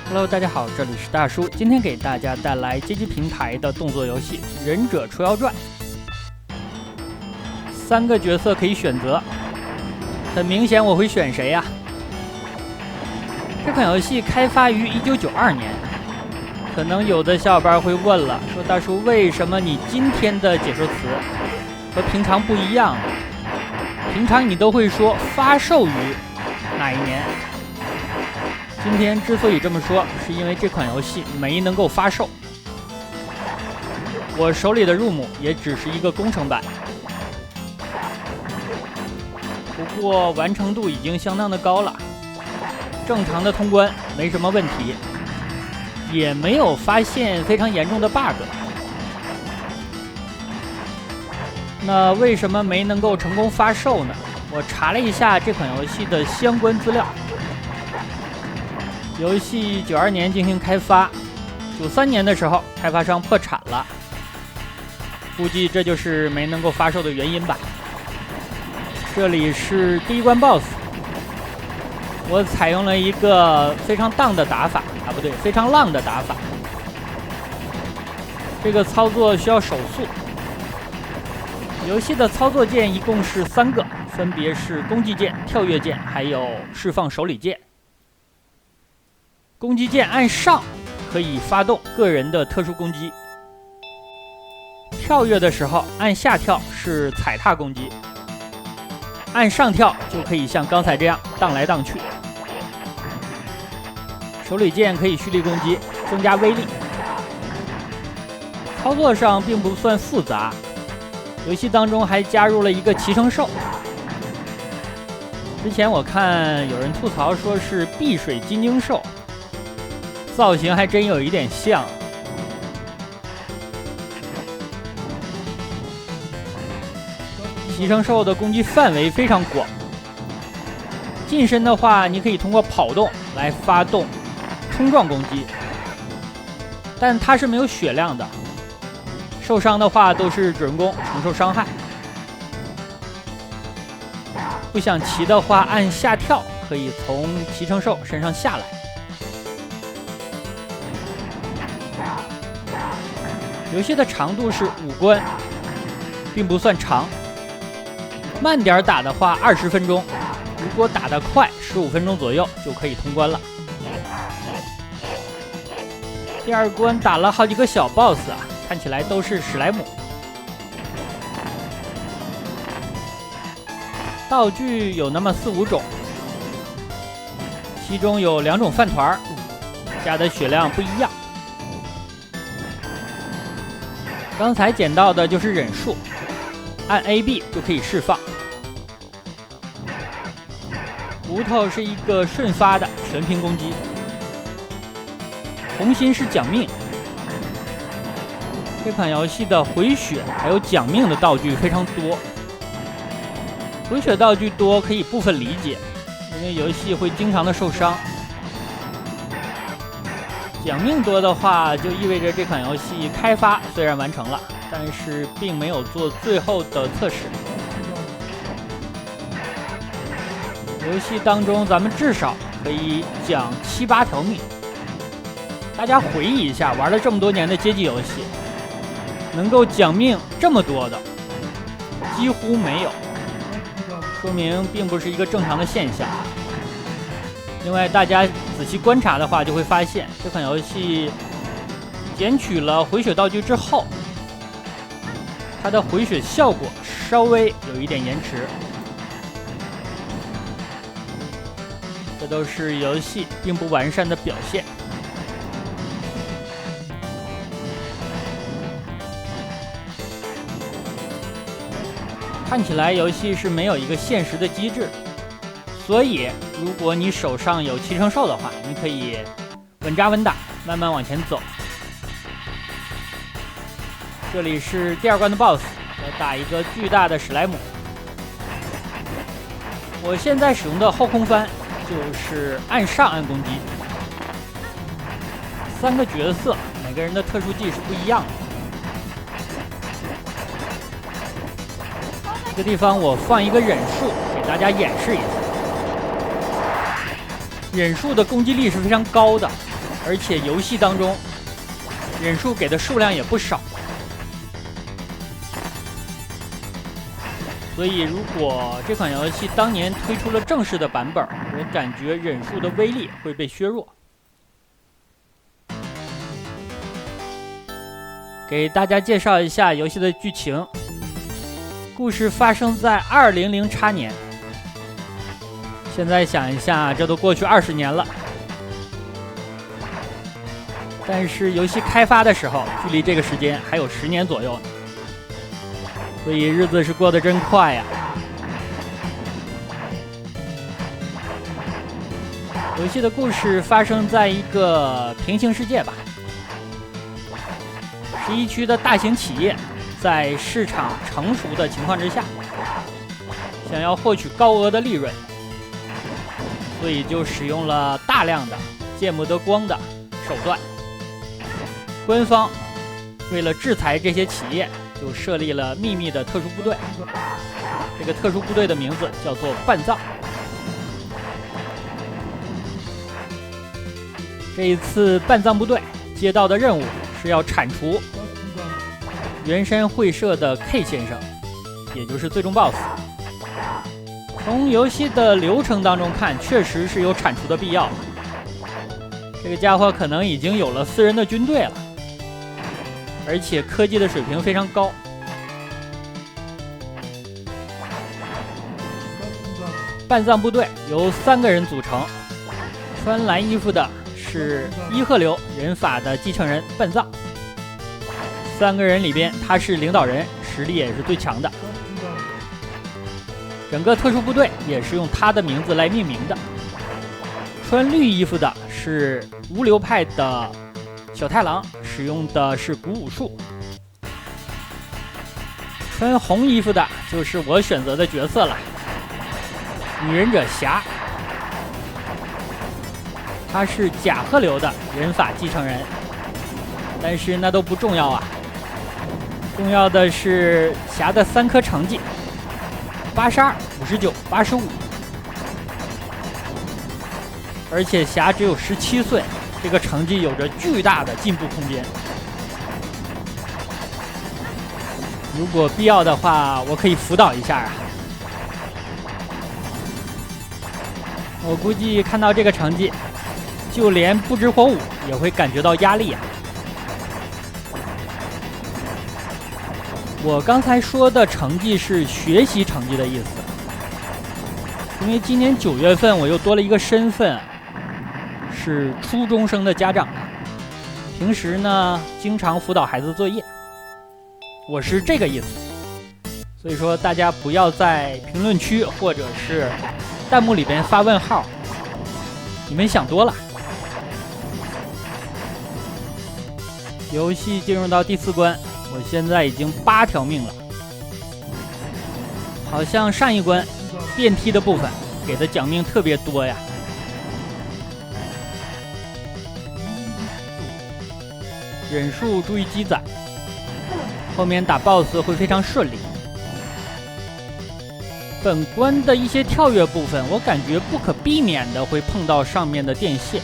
Hello， 大家好，这里是大叔，今天给大家带来街机平台的动作游戏《忍者除妖传》。3个角色可以选择，很明显我会选谁呀？这款游戏开发于1992年，可能有的小伙伴会问了，说大叔，为什么你今天的解说词和平常不一样呢？平常你都会说发售于哪一年？今天之所以这么说，是因为这款游戏没能够发售。我手里的入母也只是一个工程版，不过完成度已经相当的高了，正常的通关没什么问题，也没有发现非常严重的 bug。那为什么没能够成功发售呢？我查了一下这款游戏的相关资料。游戏92年进行开发，93年的时候开发商破产了，估计这就是没能够发售的原因吧。这里是第一关 BOSS， 我采用了一个非常荡的打法啊，不对，非常浪的打法。这个操作需要手速。游戏的操作键一共是3个，分别是攻击键、跳跃键，还有释放手里键。攻击键按上可以发动个人的特殊攻击，跳跃的时候按下跳是踩踏攻击，按上跳就可以像刚才这样荡来荡去。手里键可以蓄力攻击，增加威力。操作上并不算复杂，游戏当中还加入了一个骑乘兽。之前我看有人吐槽说是碧水金睛兽，造型还真有一点像。骑乘兽的攻击范围非常广，近身的话你可以通过跑动来发动冲撞攻击，但它是没有血量的，受伤的话都是主人公承受伤害。不想骑的话按下跳可以从骑乘兽身上下来。游戏的长度是5关，并不算长。慢点打的话20分钟，如果打得快15分钟左右就可以通关了。第2关打了好几个小 boss 啊，看起来都是史莱姆。道具有那么4、5种，其中有2种饭团，加的血量不一样。刚才捡到的就是忍术，按 AB 就可以释放。骨头是一个瞬发的全屏攻击。红心是奖命。这款游戏的回血还有奖命的道具非常多。回血道具多可以部分理解，因为游戏会经常的受伤。奖命多的话，就意味着这款游戏开发虽然完成了，但是并没有做最后的测试。游戏当中咱们至少可以奖7、8条命。大家回忆一下，玩了这么多年的街机游戏，能够奖命这么多的几乎没有，说明并不是一个正常的现象。另外，大家仔细观察的话，就会发现这款游戏捡取了回血道具之后，它的回血效果稍微有一点延迟。这都是游戏并不完善的表现。看起来游戏是没有一个限时的机制，所以如果你手上有骑乘兽的话，你可以稳扎稳打，慢慢往前走。这里是第2关的 BOSS， 要打一个巨大的史莱姆。我现在使用的后空翻就是按上按攻击。3个角色每个人的特殊技是不一样的。这个地方我放一个忍术给大家演示一下。忍术的攻击力是非常高的，而且游戏当中忍术给的数量也不少，所以如果这款游戏当年推出了正式的版本，我感觉忍术的威力会被削弱。给大家介绍一下游戏的剧情。故事发生在2000年，现在想一下，这都过去20年了。但是游戏开发的时候，距离这个时间还有10年左右呢，所以日子是过得真快呀。游戏的故事发生在一个平行世界吧，是一区的大型企业在市场成熟的情况之下，想要获取高额的利润，所以就使用了大量的见不得光的手段。官方为了制裁这些企业，就设立了秘密的特殊部队。这个特殊部队的名字叫做半藏。这一次半藏部队接到的任务是要铲除圆山会社的 K 先生，也就是最终 BOSS。从游戏的流程当中看，确实是有铲除的必要。这个家伙可能已经有了私人的军队了，而且科技的水平非常高。半藏部队由3个人组成，穿蓝衣服的是伊贺流人法的继承人半藏。3个人里边，他是领导人，实力也是最强的。整个特殊部队也是用他的名字来命名的。穿绿衣服的是无流派的小太郎，使用的是古武术。穿红衣服的就是我选择的角色了，女忍者霞。他是甲贺流的人法继承人，但是那都不重要啊。重要的是霞的3科成绩：82、59、85。而且霞只有17岁，这个成绩有着巨大的进步空间。如果必要的话，我可以辅导一下啊。我估计看到这个成绩，就连不知火舞也会感觉到压力啊。我刚才说的成绩是学习成绩的意思，因为今年9月份我又多了一个身份，是初中生的家长。平时呢，经常辅导孩子作业，我是这个意思。所以说，大家不要在评论区或者是弹幕里边发问号，你们想多了。游戏进入到第4关，我现在已经8条命了。好像上一关电梯的部分给的奖命特别多呀。忍术注意积攒，后面打 BOSS 会非常顺利。本关的一些跳跃部分，我感觉不可避免的会碰到上面的电线。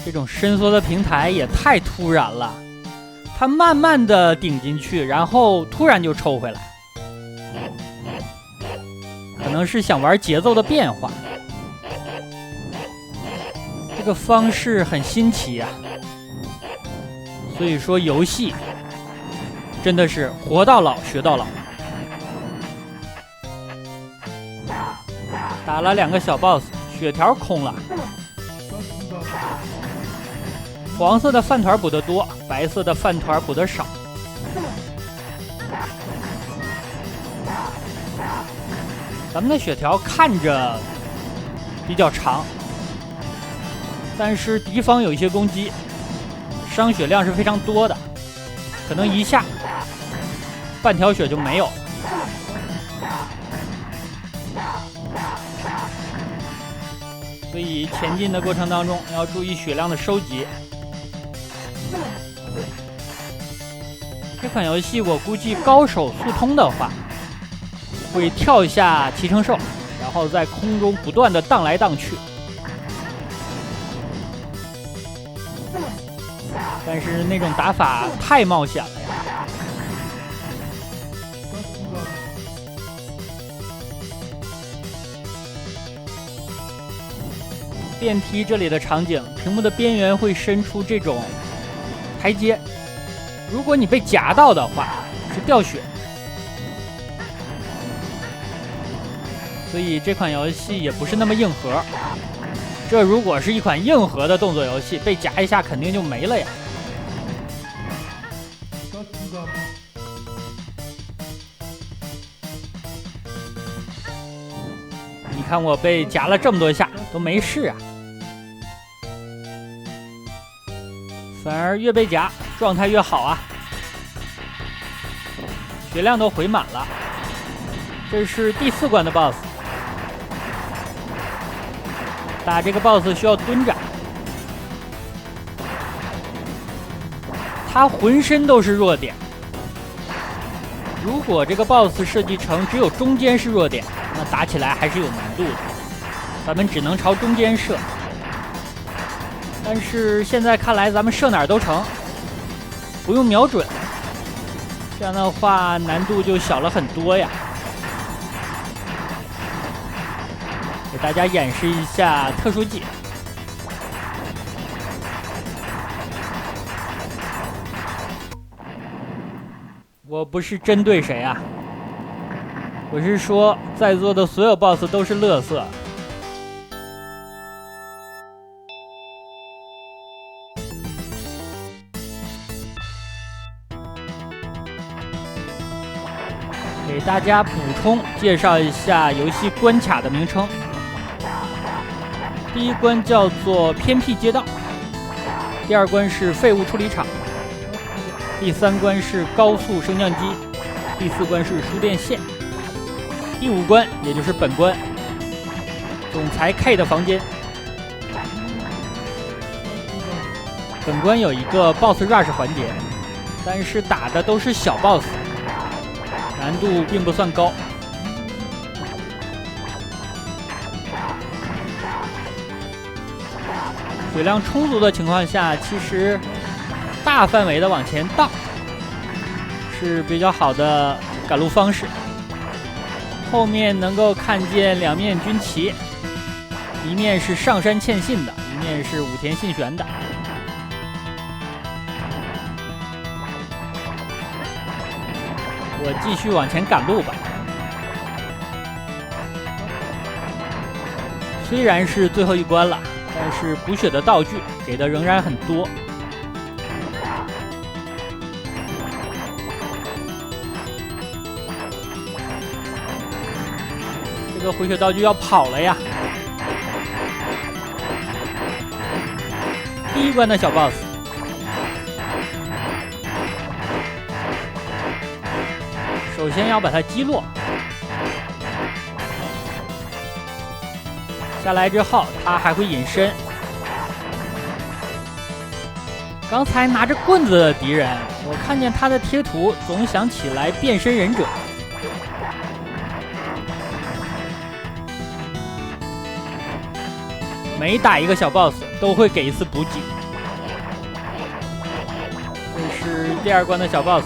这种伸缩的平台也太突然了，它慢慢的顶进去，然后突然就抽回来，可能是想玩节奏的变化。这个方式很新奇啊，所以说游戏真的是活到老学到老。打了2个小 BOSS， 血条空了。黄色的饭团补得多，白色的饭团补得少。咱们的血条看着比较长，但是敌方有一些攻击，伤血量是非常多的，可能一下半条血就没有了。所以前进的过程当中要注意血量的收集。这款游戏我估计高手速通的话，会跳下骑乘兽，然后在空中不断的荡来荡去。但是那种打法太冒险了呀！电梯这里的场景，屏幕的边缘会伸出这种台阶，如果你被夹到的话，是掉血。所以这款游戏也不是那么硬核。这如果是一款硬核的动作游戏，被夹一下肯定就没了呀。你看我被夹了这么多下都没事啊，反而越被夹状态越好啊，血量都回满了。这是第4关的 BOSS， 打这个 BOSS 需要蹲着，他浑身都是弱点。如果这个 BOSS 设计成只有中间是弱点，那打起来还是有难度的，咱们只能朝中间射。但是现在看来咱们射哪儿都成，不用瞄准，这样的话难度就小了很多呀。给大家演示一下特殊技。我不是针对谁啊，我是说在座的所有 BOSS 都是垃圾。给大家补充介绍一下游戏关卡的名称。第1关叫做偏僻街道，第2关是废物处理厂，第3关是高速升降机，第4关是输电线，第5关也就是本关，总裁 K 的房间。本关有一个 BOSS Rush 环节，但是打的都是小 BOSS， 难度并不算高。血量充足的情况下，其实大范围的往前荡是比较好的赶路方式。后面能够看见2面军旗，一面是上山谦信的，一面是武田信玄的。我继续往前赶路吧。虽然是最后一关了，但是补血的道具给的仍然很多。这个回血道具要跑了呀！第1关的小 BOSS， 首先要把它击落。下来之后，他还会隐身。刚才拿着棍子的敌人，我看见他的贴图，总想起来变身忍者。每打一个小 BOSS 都会给一次补给。这是第2关的小 BOSS，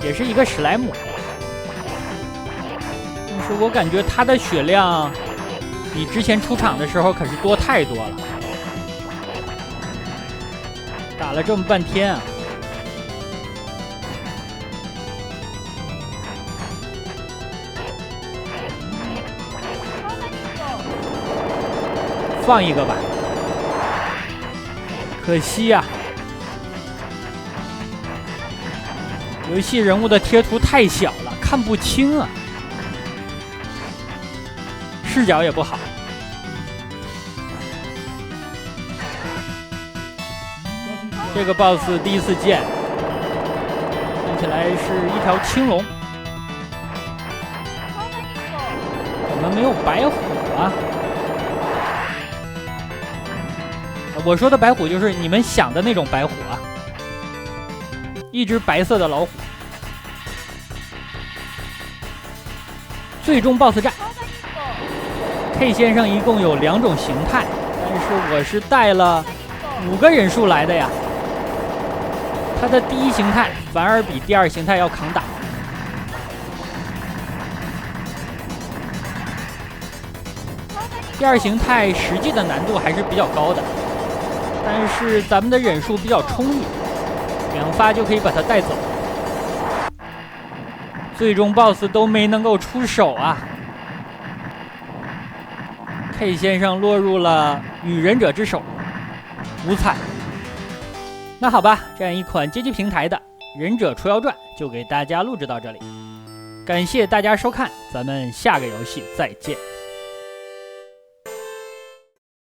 也是一个史莱姆，但是我感觉他的血量比之前出场的时候可是多太多了。打了这么半天啊！放一个吧，可惜呀，游戏人物的贴图太小了，看不清啊，视角也不好。这个 BOSS 第一次见，看起来是一条青龙。怎么没有白虎啊？我说的白虎就是你们想的那种白虎啊，一只白色的老虎。最终 BOSS 战。K 先生一共有2种形态，但是我是带了5个人数来的呀。他的第1形态反而比第2形态要抗打。第2形态实际的难度还是比较高的，但是咱们的忍术比较充裕，2发就可以把他带走。最终 BOSS 都没能够出手啊。K 先生落入了与忍者之手，无惨。那好吧，这样一款街机平台的《忍者除妖传》就给大家录制到这里，感谢大家收看，咱们下个游戏再见。